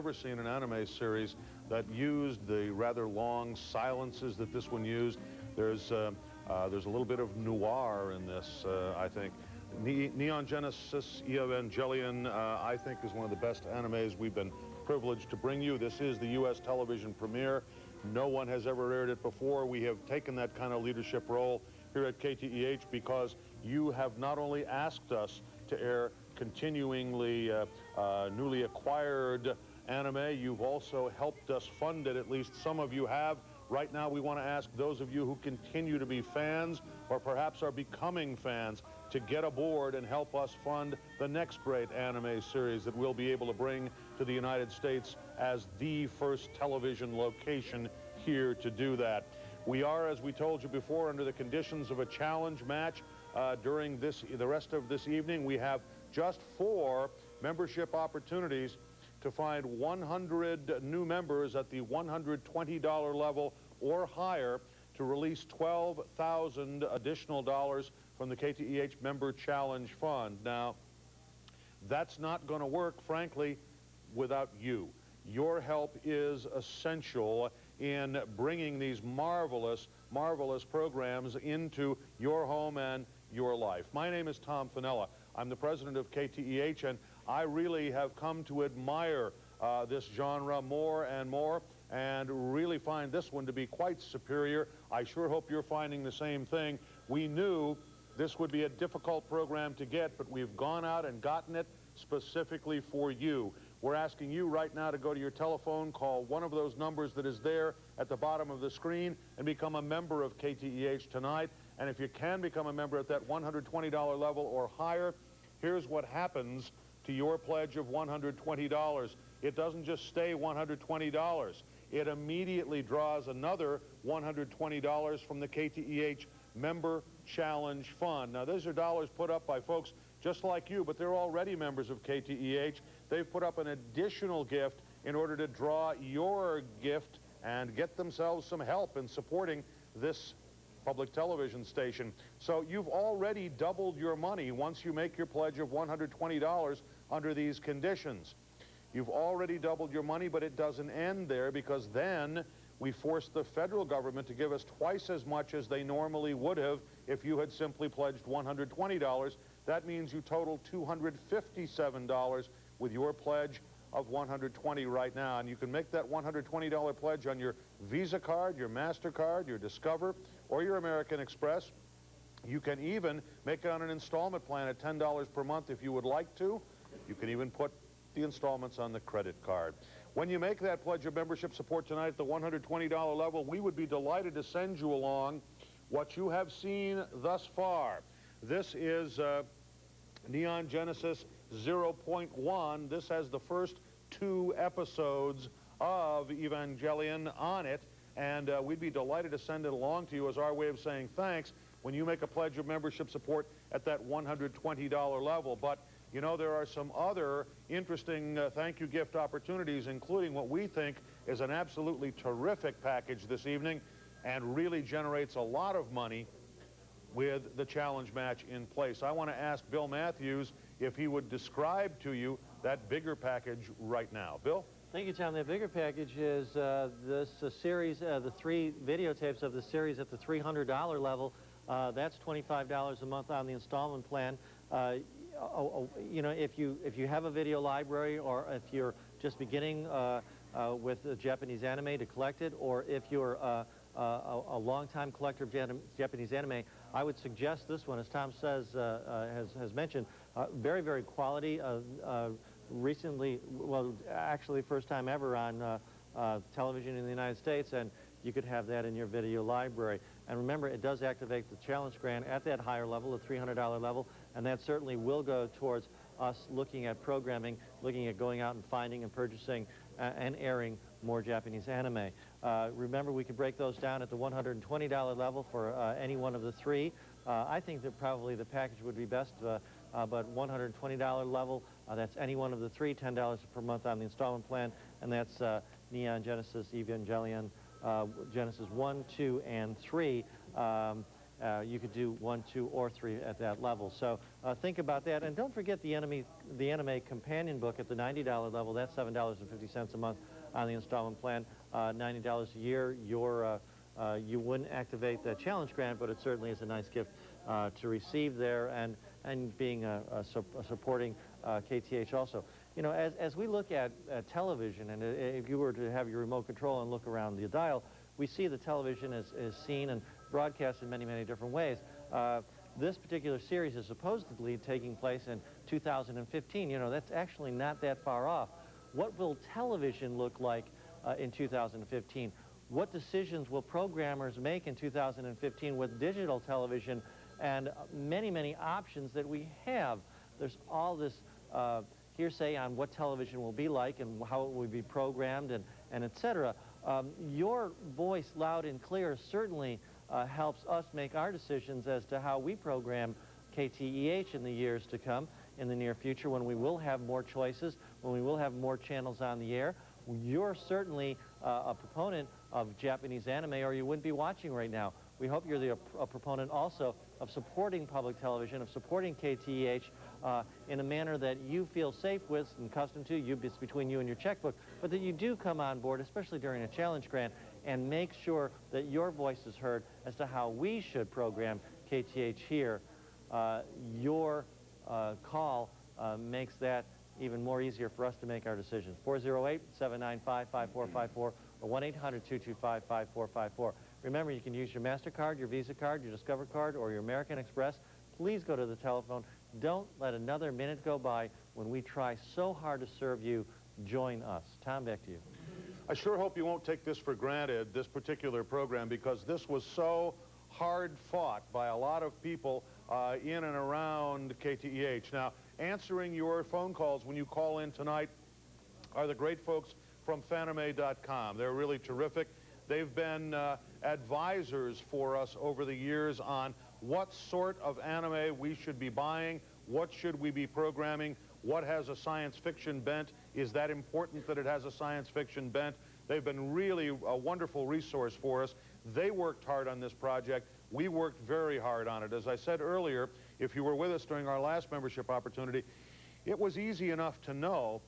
never seen an anime series that used the rather long silences that this one used. There's a little bit of noir in this, I think. Neon Genesis Evangelion, I think, is one of the best animes we've been privileged to bring you. This is the U.S. television premiere. No one has ever aired it before. We have taken that kind of leadership role here at KTEH because you have not only asked us to air continuingly newly acquired anime, you've also helped us fund it. At least some of you have. Right now, we want to ask those of you who continue to be fans or perhaps are becoming fans to get aboard and help us fund the next great anime series that we'll be able to bring to the United States as the first television location here to do that. We are, as we told you before, under the conditions of a challenge match during the rest of this evening. We have just 4 membership opportunities to find 100 new members at the $120 level or higher to release $12,000 additional dollars from the KTEH Member Challenge Fund. Now, that's not going to work, frankly, without you. Your help is essential in bringing these marvelous, marvelous programs into your home and your life. My name is Tom Fenella. I'm the president of KTEH, and I really have come to admire this genre more and more and really find this one to be quite superior. I sure hope you're finding the same thing. We knew this would be a difficult program to get, but we've gone out and gotten it specifically for you. We're asking you right now to go to your telephone, call one of those numbers that is there at the bottom of the screen, and become a member of KTEH tonight. And if you can become a member at that $120 level or higher, here's what happens to your pledge of $120. It doesn't just stay $120. It immediately draws another $120 from the KTEH Member Challenge Fund. Now, those are dollars put up by folks just like you, but they're already members of KTEH. They've put up an additional gift in order to draw your gift and get themselves some help in supporting this public television station. So you've already doubled your money once you make your pledge of $120 under these conditions. You've already doubled your money, but it doesn't end there, because then we force the federal government to give us twice as much as they normally would have if you had simply pledged $120. That means you total $257 with your pledge of $120 right now. And you can make that $120 pledge on your Visa card, your MasterCard, your Discover, or your American Express. You can even make it on an installment plan at $10 per month if you would like to. You can even put the installments on the credit card. When you make that pledge of membership support tonight at the $120 level, we would be delighted to send you along what you have seen thus far. This is Neon Genesis 0.1. This has the first 2 episodes of Evangelion on it, and we'd be delighted to send it along to you as our way of saying thanks when you make a pledge of membership support at that $120 level. But you know, there are some other interesting thank you gift opportunities, including what we think is an absolutely terrific package this evening and really generates a lot of money with the challenge match in place. I want to ask Bill Matthews if he would describe to you that bigger package right now. Bill? Thank you, Tom. That bigger package is this series, the 3 videotapes of the series at the $300 level. That's $25 a month on the installment plan. You know, if you have a video library, or if you're just beginning with Japanese anime to collect it, or if you're a long-time collector of Japanese anime, I would suggest this one. As Tom says, has mentioned, very, very quality. Recently, well, actually first time ever on television in the United States, and you could have that in your video library. And remember, it does activate the challenge grant at that higher level, the $300 level, and that certainly will go towards us looking at programming, looking at going out and finding and purchasing and airing more Japanese anime. Remember, we could break those down at the $120 level for any one of the 3. I think that probably the package would be best, but $120 level, that's any one of the 3, $10 per month on the installment plan, and that's Neon Genesis Evangelion Genesis 1, 2, and 3. You could do 1, 2, or 3 at that level. So think about that. And don't forget the anime companion book at the $90 level. That's $7.50 a month on the installment plan. $90 a year. You wouldn't activate the challenge grant, but it certainly is a nice gift to receive there, and being supporting KTEH also. You know, as we look at television, and if you were to have your remote control and look around the dial, we see the television is seen and broadcast in many, many different ways. This particular series is supposedly taking place in 2015. You know, that's actually not that far off. What will television look like in 2015? What decisions will programmers make in 2015 with digital television and many, many options that we have? There's all this hearsay on what television will be like and how it will be programmed and et cetera. Your voice, loud and clear, certainly helps us make our decisions as to how we program KTEH in the years to come, in the near future, when we will have more choices, when we will have more channels on the air. You're certainly a proponent of Japanese anime, or you wouldn't be watching right now. We hope you're a proponent also of supporting public television, of supporting KTEH in a manner that you feel safe with and accustomed to. It's between you and your checkbook, but that you do come on board, especially during a challenge grant, and make sure that your voice is heard as to how we should program KTEH here. Your call makes that even more easier for us to make our decisions. 408-795-5454 or 1-800-225-5454. Remember, you can use your MasterCard, your Visa card, your Discover card, or your American Express. Please go to the telephone. Don't let another minute go by when we try so hard to serve you. Join us. Tom, back to you. I sure hope you won't take this for granted, this particular program, because this was so hard fought by a lot of people in and around KTEH. Now, answering your phone calls when you call in tonight are the great folks from fanime.com. They're really terrific. They've been advisors for us over the years on what sort of anime we should be buying, what should we be programming, what has a science fiction bent, is that important that it has a science fiction bent. They've been really a wonderful resource for us. They worked hard on this project. We worked very hard on it. As I said earlier, if you were with us during our last membership opportunity, it was easy enough to know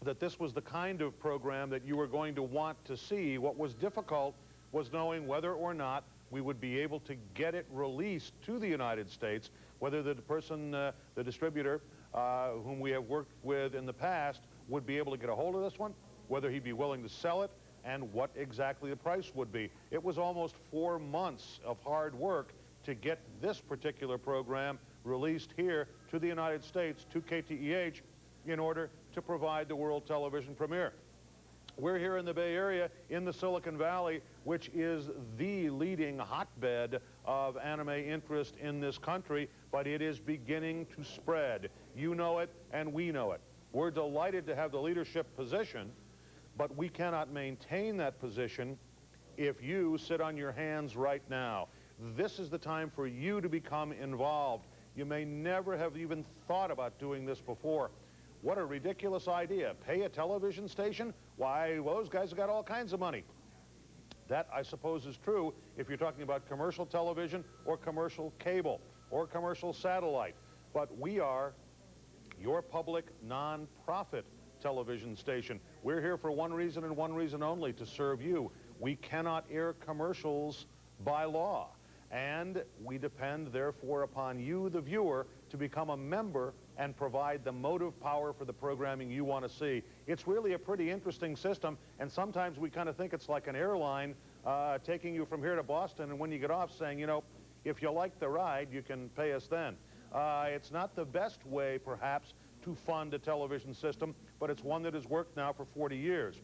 that this was the kind of program that you were going to want to see. What was difficult was knowing whether or not we would be able to get it released to the United States, whether the person, the distributor whom we have worked with in the past would be able to get a hold of this one, whether he'd be willing to sell it, and what exactly the price would be. It was almost 4 months of hard work to get this particular program released here to the United States, to KTEH, in order to provide the world television premiere. We're here in the Bay Area, in the Silicon Valley, which is the leading hotbed of anime interest in this country, but it is beginning to spread. You know it, and we know it. We're delighted to have the leadership position, but we cannot maintain that position if you sit on your hands right now. This is the time for you to become involved. You may never have even thought about doing this before. What a ridiculous idea. Pay a television station? Why, well, those guys have got all kinds of money. That, I suppose, is true if you're talking about commercial television or commercial cable or commercial satellite. But we are your public non-profit television station. We're here for one reason and one reason only, to serve you. We cannot air commercials by law, and we depend, therefore, upon you, the viewer, to become a member and provide the motive power for the programming you want to see. It's really a pretty interesting system, and sometimes we kind of think it's like an airline taking you from here to Boston, and when you get off saying, you know, if you like the ride, you can pay us then. It's not the best way, perhaps, to fund a television system, but it's one that has worked now for 40 years.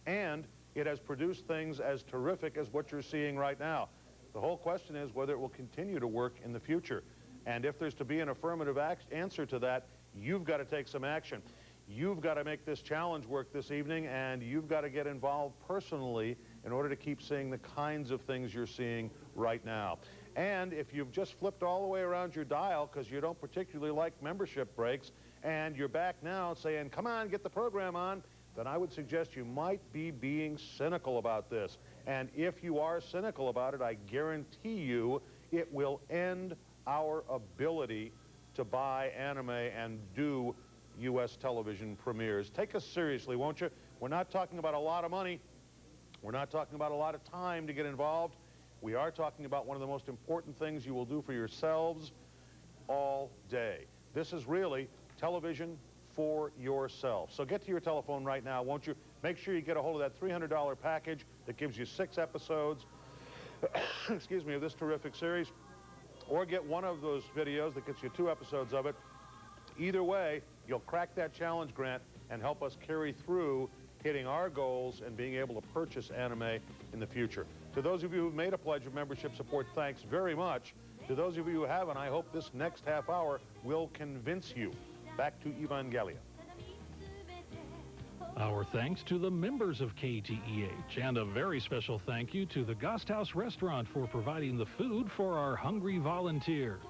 And it has produced things as terrific as what you're seeing right now. The whole question is whether it will continue to work in the future. And if there's to be an affirmative answer to that, you've got to take some action. You've got to make this challenge work this evening, and you've got to get involved personally in order to keep seeing the kinds of things you're seeing right now. And if you've just flipped all the way around your dial because you don't particularly like membership breaks, and you're back now saying, come on, get the program on, then I would suggest you might be being cynical about this. And if you are cynical about it, I guarantee you it will end our ability to buy anime and do U.S. television premieres. Take us seriously, won't you? We're not talking about a lot of money. We're not talking about a lot of time to get involved. We are talking about one of the most important things you will do for yourselves all day. This is really television for yourself. So get to your telephone right now, won't you? Make sure you get a hold of that $300 package that gives you 6 episodes, excuse me, of this terrific series, or get one of those videos that gets you 2 episodes of it. Either way, you'll crack that challenge, Grant, and help us carry through hitting our goals and being able to purchase anime in the future. To those of you who've made a pledge of membership support, thanks very much. To those of you who haven't, I hope this next half hour will convince you. Back to Evangelion. Our thanks to the members of KTEH, and a very special thank you to the Gasthaus Restaurant for providing the food for our hungry volunteers.